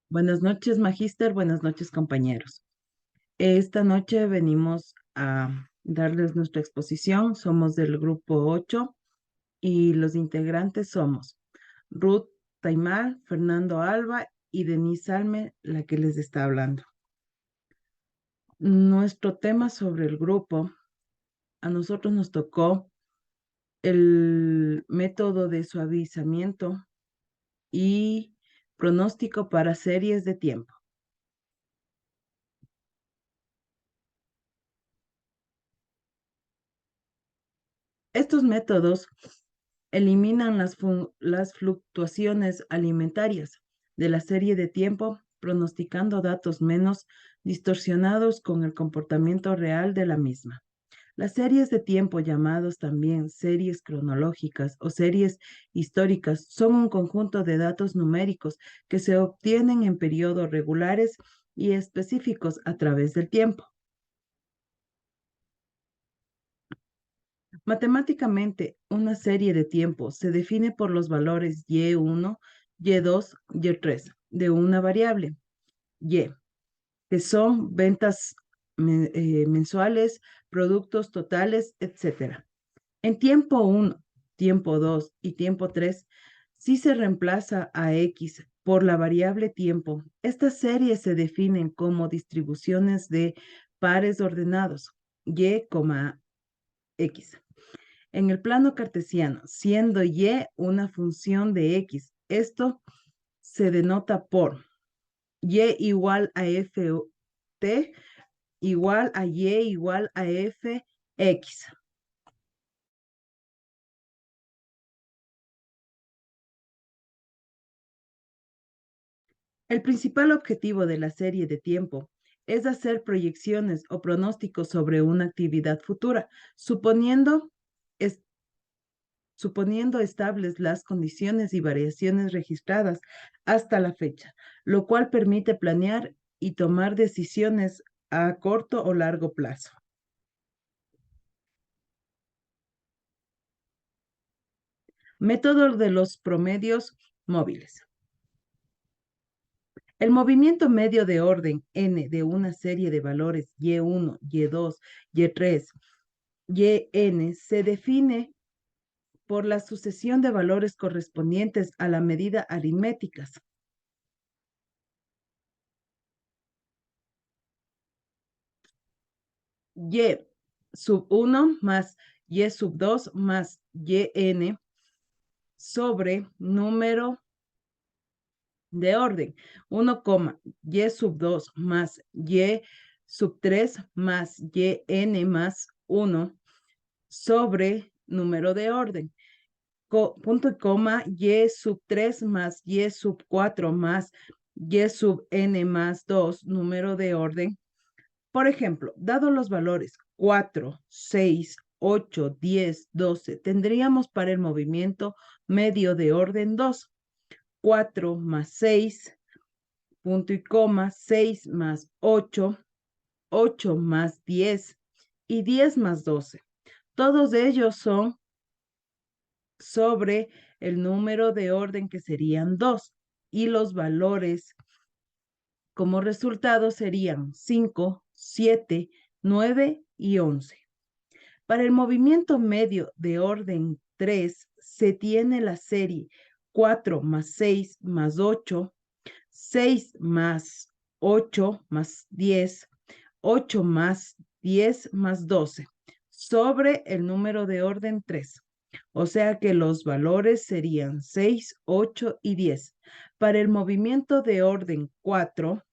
Buenas noches, magíster. Buenas noches, compañeros. Esta noche venimos a darles nuestra exposición. Somos del grupo 8 y los integrantes somos Ruth Taimar, Fernando Alba y Denise Alme, la que les está hablando. Nuestro tema sobre el grupo, a nosotros nos tocó el método de suavizamiento y pronóstico para series de tiempo. Estos métodos eliminan las fluctuaciones alimentarias de la serie de tiempo, pronosticando datos menos distorsionados con el comportamiento real de la misma. Las series de tiempo, llamados también series cronológicas o series históricas, son un conjunto de datos numéricos que se obtienen en periodos regulares y específicos a través del tiempo. Matemáticamente, una serie de tiempo se define por los valores y1, y2, y3 de una variable y, que son ventas mensuales, productos totales, etc. En tiempo 1, tiempo 2 y tiempo 3, si se reemplaza a X por la variable tiempo, estas series se definen como distribuciones de pares ordenados, y, X. En el plano cartesiano, siendo y una función de x, esto se denota por y igual a f t igual a y igual a f x. El principal objetivo de la serie de tiempo es hacer proyecciones o pronósticos sobre una actividad futura, suponiendo estables las condiciones y variaciones registradas hasta la fecha, lo cual permite planear y tomar decisiones a corto o largo plazo. Método de los promedios móviles. El movimiento medio de orden n de una serie de valores y1, y2, y3, yn se define por la sucesión de valores correspondientes a la medida aritméticas. Y sub 1 más y sub 2 más yn sobre número de orden. 1, y sub 2 más y sub 3 más yn más 1 sobre número de orden. Punto y coma, y sub 3 más y sub 4 más y sub n más 2, número de orden. Por ejemplo, dado los valores 4, 6, 8, 10, 12, tendríamos para el movimiento medio de orden 2. 4 más 6, punto y coma, 6 más 8, 8 más 10 y 10 más 12. Todos ellos son sobre el número de orden que serían 2 y los valores como resultado serían 5, 7, 9 y 11. Para el movimiento medio de orden 3 se tiene la serie 4 más 6 más 8, 6 más 8 más 10, 8 más 10 más 12 sobre el número de orden 3. O sea que los valores serían 6, 8 y 10. Para el movimiento de orden 4,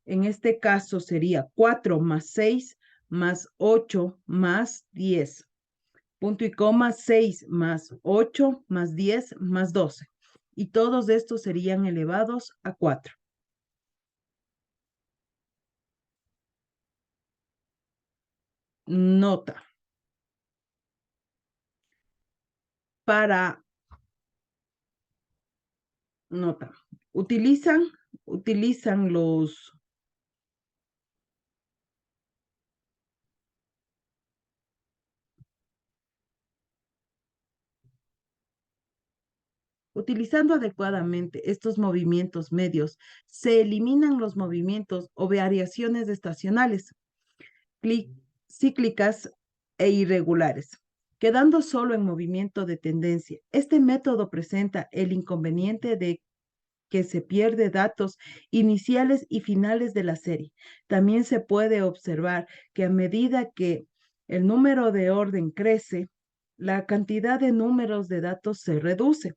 en este caso sería 4 más 6 más 8 más 10. Punto y coma, 6 más 8 más 10 más 12. Y todos estos serían elevados a 4. Nota. Para nota. Utilizan Utilizando adecuadamente estos movimientos medios, se eliminan los movimientos o variaciones estacionales, cíclicas e irregulares, quedando solo en movimiento de tendencia. Este método presenta el inconveniente de que se pierde datos iniciales y finales de la serie. También se puede observar que a medida que el número de orden crece, la cantidad de números de datos se reduce.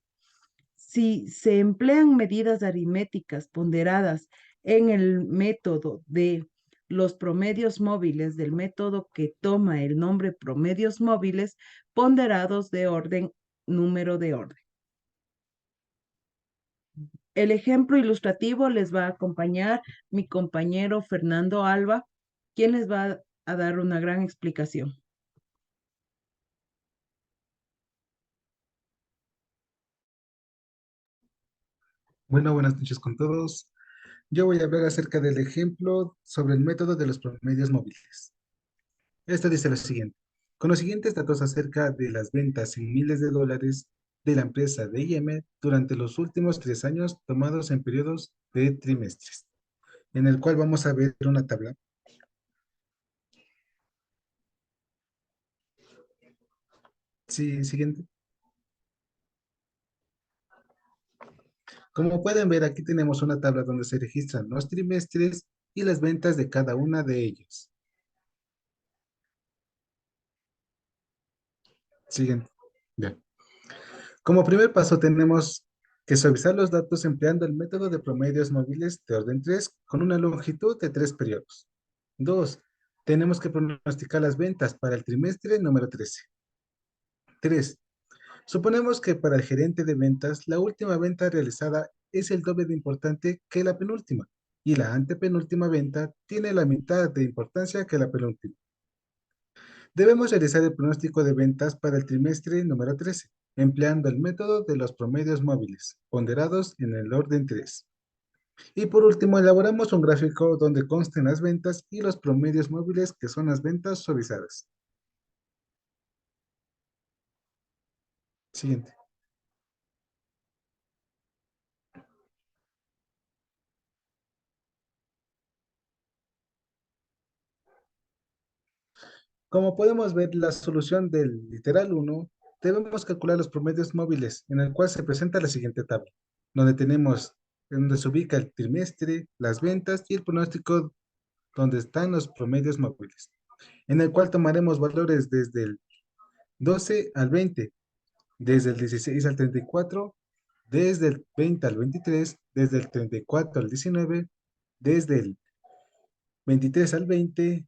Si se emplean medidas aritméticas ponderadas en el método de los promedios móviles del método que toma el nombre promedios móviles ponderados de orden, número de orden. El ejemplo ilustrativo les va a acompañar mi compañero Fernando Alba, quien les va a dar una gran explicación. Bueno, buenas noches con todos. Yo voy a hablar acerca del ejemplo sobre el método de los promedios móviles. Esto dice lo siguiente. Con los siguientes datos acerca de las ventas en miles de dólares de la empresa de IM durante los últimos 3 años tomados en periodos de trimestres, en el cual vamos a ver una tabla. Sí, siguiente. Como pueden ver, aquí tenemos una tabla donde se registran los trimestres y las ventas de cada una de ellas. Siguiente. Bien. Como primer paso tenemos que suavizar los datos empleando el método de promedios móviles de orden 3 con una longitud de 3 periodos. 2. Tenemos que pronosticar las ventas para el trimestre número 13. 3. Suponemos que para el gerente de ventas la última venta realizada es el doble de importante que la penúltima y la antepenúltima venta tiene la mitad de importancia que la penúltima. Debemos realizar el pronóstico de ventas para el trimestre número 13, empleando el método de los promedios móviles, ponderados en el orden 3. Y por último, elaboramos un gráfico donde consten las ventas y los promedios móviles, que son las ventas suavizadas. Siguiente. Como podemos ver, la solución del literal 1, debemos calcular los promedios móviles, en el cual se presenta la siguiente tabla, donde tenemos en donde se ubica el trimestre, las ventas y el pronóstico donde están los promedios móviles, en el cual tomaremos valores desde el 12 al 20, desde el 16 al 34, desde el 20 al 23, desde el 34 al 19, desde el 23 al 20,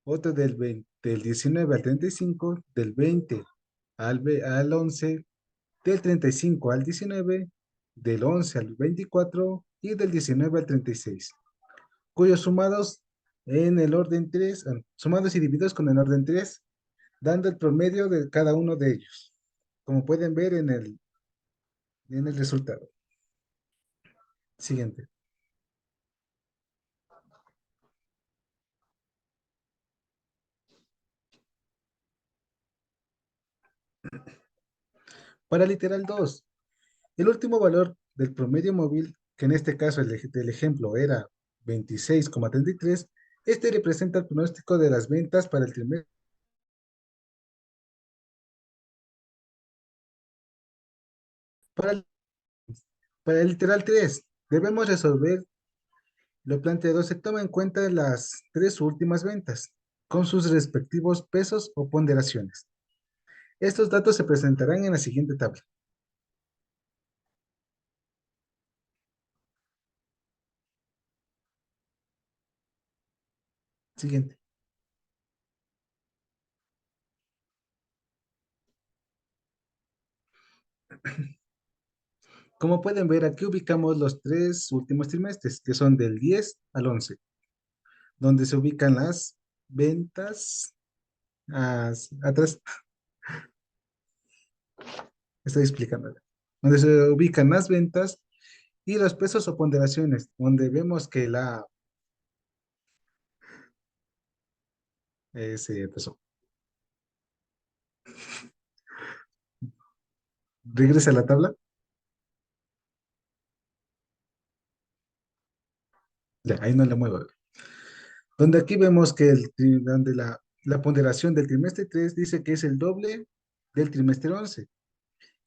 otro del 19 al 35, del 20 al 11, del 35 al 19, del 11 al 24 y del 19 al 36, cuyos sumados en el orden 3, sumados y divididos con el orden 3, dando el promedio de cada uno de ellos, como pueden ver en el resultado. Siguiente. Para literal 2, el último valor del promedio móvil, que en este caso del ejemplo era 26,33, este representa el pronóstico de las ventas para el trimestre. Para el, para el literal 3, debemos resolver lo planteado. Se toma en cuenta las tres últimas ventas, con sus respectivos pesos o ponderaciones. Estos datos se presentarán en la siguiente tabla. Siguiente. Como pueden ver, aquí ubicamos los tres últimos trimestres, que son del 10 al 11, donde se ubican las ventas. Atrás, estoy explicando. Donde se ubican las ventas y los pesos o ponderaciones, donde vemos que ese peso. Regresa a la tabla. Ya, ahí no le muevo. Donde aquí vemos que donde la ponderación del trimestre 3 dice que es el doble del trimestre 11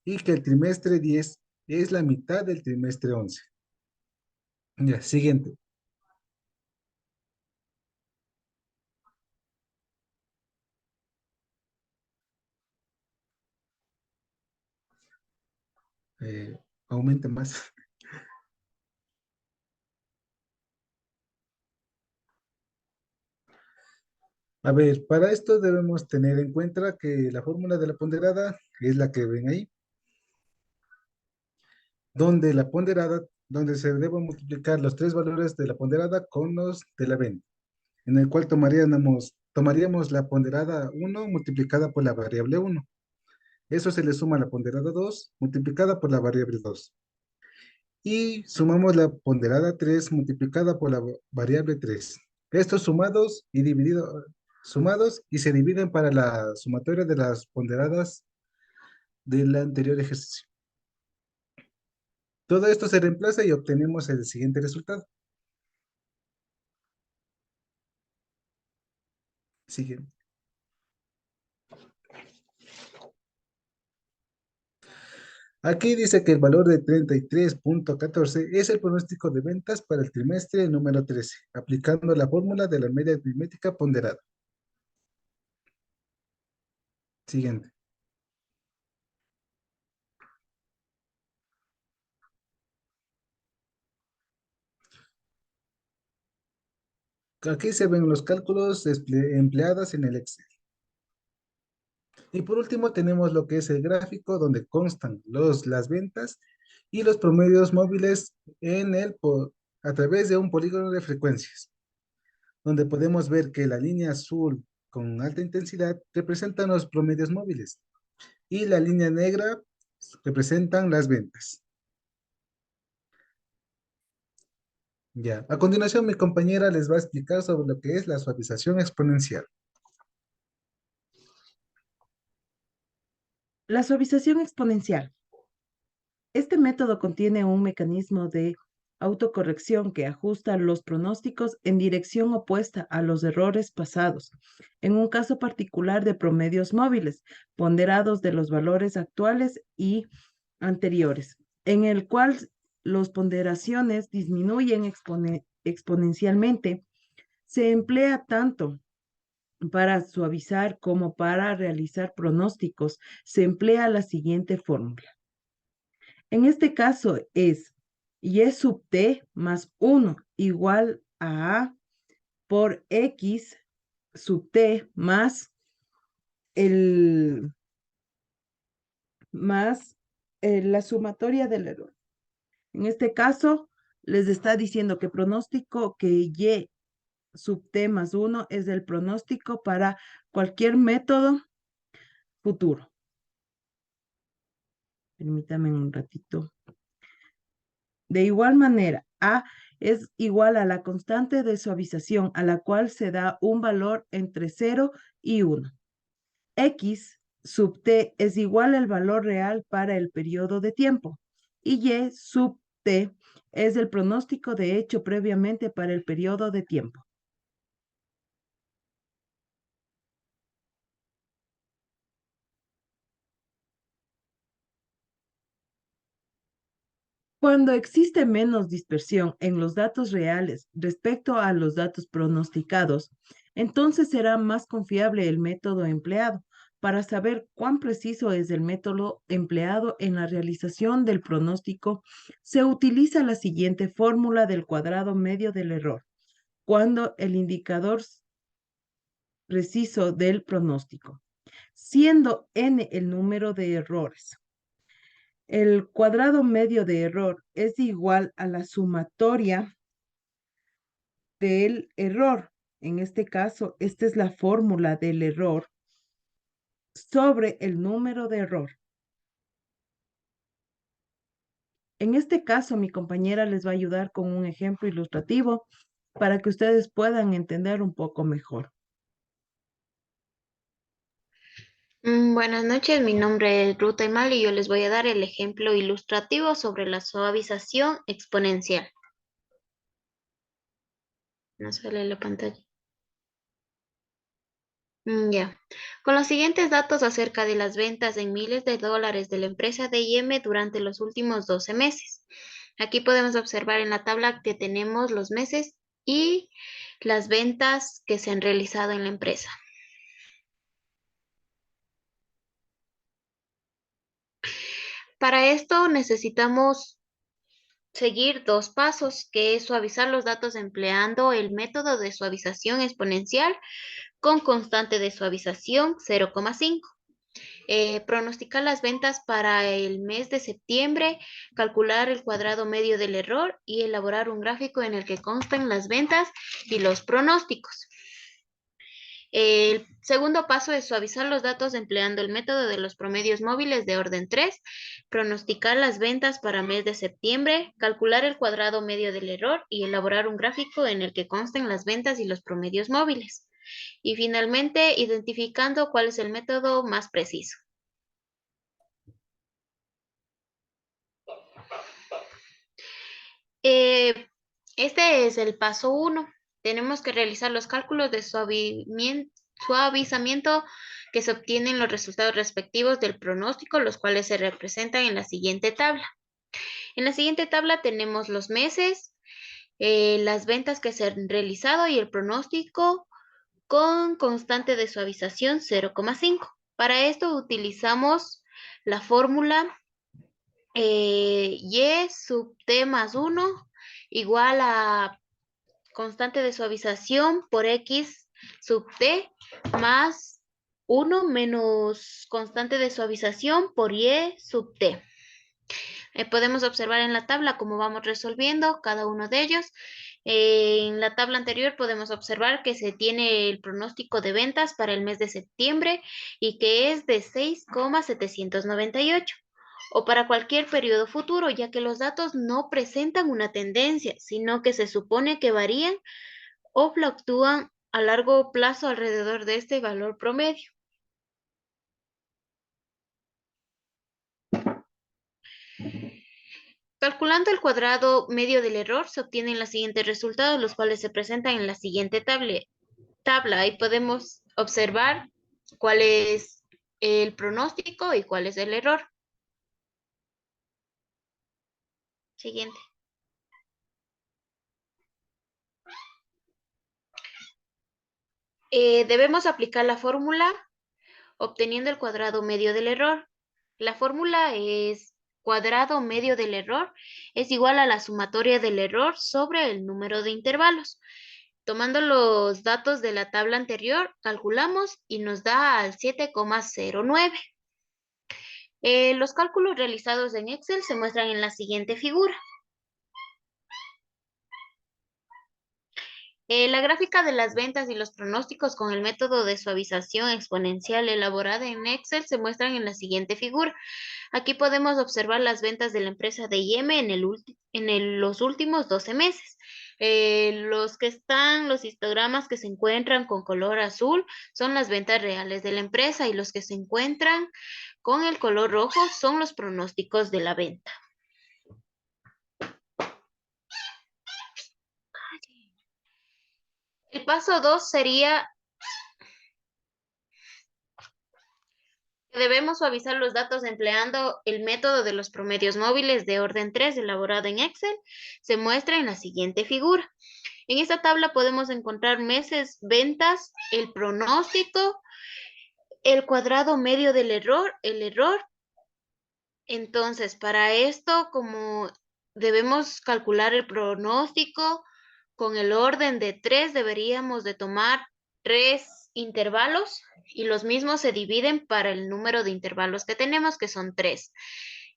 y que el trimestre 10 es la mitad del trimestre 11. Ya, siguiente. Eh, aumente más. A ver, para esto debemos tener en cuenta que la fórmula de la ponderada es la que ven ahí, donde la ponderada, donde se deben multiplicar los tres valores de la ponderada con los de la venta, en el cual tomaríamos la ponderada 1 multiplicada por la variable 1. Eso se le suma a la ponderada 2 multiplicada por la variable 2. Y sumamos la ponderada 3 multiplicada por la variable 3. Estos sumados y se dividen para la sumatoria de las ponderadas del anterior ejercicio. Todo esto se reemplaza y obtenemos el siguiente resultado. Siguiente. Aquí dice que el valor de 33.14 es el pronóstico de ventas para el trimestre número 13, aplicando la fórmula de la media aritmética ponderada. Siguiente. Aquí se ven los cálculos empleados en el Excel. Y por último tenemos lo que es el gráfico donde constan las ventas y los promedios móviles a través de un polígono de frecuencias, donde podemos ver que la línea azul con alta intensidad representan los promedios móviles y la línea negra representan las ventas. Ya, a continuación mi compañera les va a explicar sobre lo que es la suavización exponencial. La suavización exponencial. Este método contiene un mecanismo de autocorrección que ajusta los pronósticos en dirección opuesta a los errores pasados, en un caso particular de promedios móviles, ponderados de los valores actuales y anteriores, en el cual las ponderaciones disminuyen exponencialmente. Se emplea tanto para suavizar como para realizar pronósticos. Se emplea la siguiente fórmula. En este caso es y sub t más 1 igual a por x sub t el, más la sumatoria del error. En este caso, les está diciendo que pronóstico que y sub t más 1 es el pronóstico para cualquier método futuro. Permítame un ratito. De igual manera, A es igual a la constante de suavización a la cual se da un valor entre 0 y 1. X sub t es igual al valor real para el periodo de tiempo. Y Y sub t es el pronóstico de hecho previamente para el periodo de tiempo. Cuando existe menos dispersión en los datos reales respecto a los datos pronosticados, entonces será más confiable el método empleado. Para saber cuán preciso es el método empleado en la realización del pronóstico, se utiliza la siguiente fórmula del cuadrado medio del error, cuando el indicador preciso del pronóstico, siendo n el número de errores. El cuadrado medio de error es igual a la sumatoria del error. En este caso, esta es la fórmula del error sobre el número de error. En este caso, mi compañera les va a ayudar con un ejemplo ilustrativo para que ustedes puedan entender un poco mejor. Buenas noches, mi nombre es Ruta Imal y yo les voy a dar el ejemplo ilustrativo sobre la suavización exponencial. No sale la pantalla. Ya. Con los siguientes datos acerca de las ventas en miles de dólares de la empresa D&M durante los últimos 12 meses. Aquí podemos observar en la tabla que tenemos los meses y las ventas que se han realizado en la empresa. Para esto necesitamos seguir dos pasos, que es suavizar los datos empleando el método de suavización exponencial con constante de suavización 0,5. Pronosticar las ventas para el mes de septiembre, calcular el cuadrado medio del error y elaborar un gráfico en el que constan las ventas y los pronósticos. El segundo paso es suavizar los datos empleando el método de los promedios móviles de orden 3, pronosticar las ventas para mes de septiembre, calcular el cuadrado medio del error y elaborar un gráfico en el que consten las ventas y los promedios móviles. Y finalmente, identificando cuál es el método más preciso. Este es el paso 1. Tenemos que realizar los cálculos de suavizamiento que se obtienen los resultados respectivos del pronóstico, los cuales se representan en la siguiente tabla. En la siguiente tabla tenemos los meses, las ventas que se han realizado y el pronóstico con constante de suavización 0,5. Para esto utilizamos la fórmula y sub t más 1 igual a constante de suavización por x sub t más 1 menos constante de suavización por y sub t. Podemos observar en la tabla cómo vamos resolviendo cada uno de ellos. En la tabla anterior podemos observar que se tiene el pronóstico de ventas para el mes de septiembre y que es de 6,798 o para cualquier periodo futuro, ya que los datos no presentan una tendencia, sino que se supone que varían o fluctúan a largo plazo alrededor de este valor promedio. Calculando el cuadrado medio del error, se obtienen los siguientes resultados, los cuales se presentan en la siguiente tabla. Ahí podemos observar cuál es el pronóstico y cuál es el error. Siguiente. Debemos aplicar la fórmula obteniendo el cuadrado medio del error. La fórmula es cuadrado medio del error es igual a la sumatoria del error sobre el número de intervalos. Tomando los datos de la tabla anterior, calculamos y nos da al 7,09. Los cálculos realizados en Excel se muestran en la siguiente figura. La gráfica de las ventas y los pronósticos con el método de suavización exponencial elaborada en Excel se muestran en la siguiente figura. Aquí podemos observar las ventas de la empresa D&M en los últimos 12 meses. Los histogramas que se encuentran con color azul son las ventas reales de la empresa y los que se encuentran con el color rojo son los pronósticos de la venta. El paso 2 sería que debemos suavizar los datos empleando el método de los promedios móviles de orden 3 elaborado en Excel. Se muestra en la siguiente figura. En esta tabla podemos encontrar meses, ventas, el pronóstico, el cuadrado medio del error, el error. Entonces, para esto, como debemos calcular el pronóstico con el orden de 3, deberíamos de tomar 3 intervalos y los mismos se dividen para el número de intervalos que tenemos, que son 3.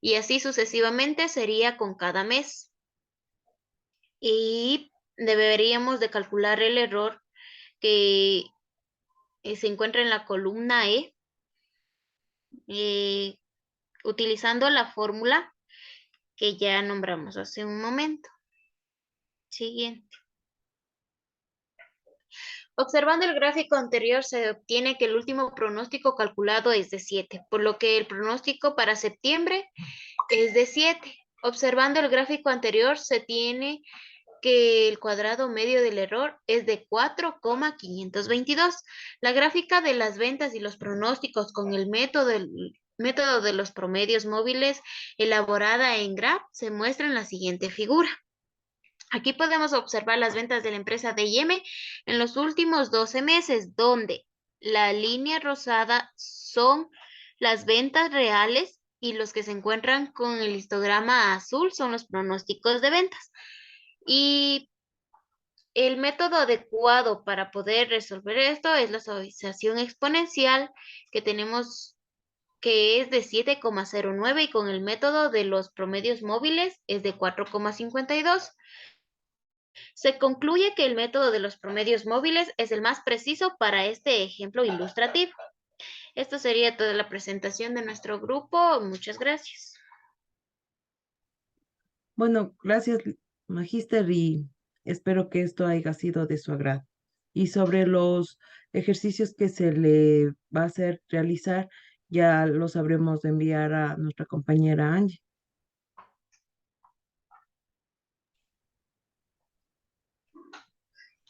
Y así sucesivamente sería con cada mes. Y deberíamos de calcular el error que se encuentra en la columna E, utilizando la fórmula que ya nombramos hace un momento. Siguiente. Observando el gráfico anterior se obtiene que el último pronóstico calculado es de 7, por lo que el pronóstico para septiembre es de 7. Observando el gráfico anterior se tiene que el cuadrado medio del error es de 4,522. La gráfica de las ventas y los pronósticos con el método de los promedios móviles elaborada en Graph se muestra en la siguiente figura. Aquí podemos observar las ventas de la empresa D&M en los últimos 12 meses, donde la línea rosada son las ventas reales y los que se encuentran con el histograma azul son los pronósticos de ventas. Y el método adecuado para poder resolver esto es la suavización exponencial que tenemos, que es de 7,09, y con el método de los promedios móviles es de 4,52. Se concluye que el método de los promedios móviles es el más preciso para este ejemplo ilustrativo. Esto sería toda la presentación de nuestro grupo. Muchas gracias. Bueno, gracias, Magíster, y espero que esto haya sido de su agrado. Y sobre los ejercicios que se le va a hacer realizar, ya los sabremos enviar a nuestra compañera Angie.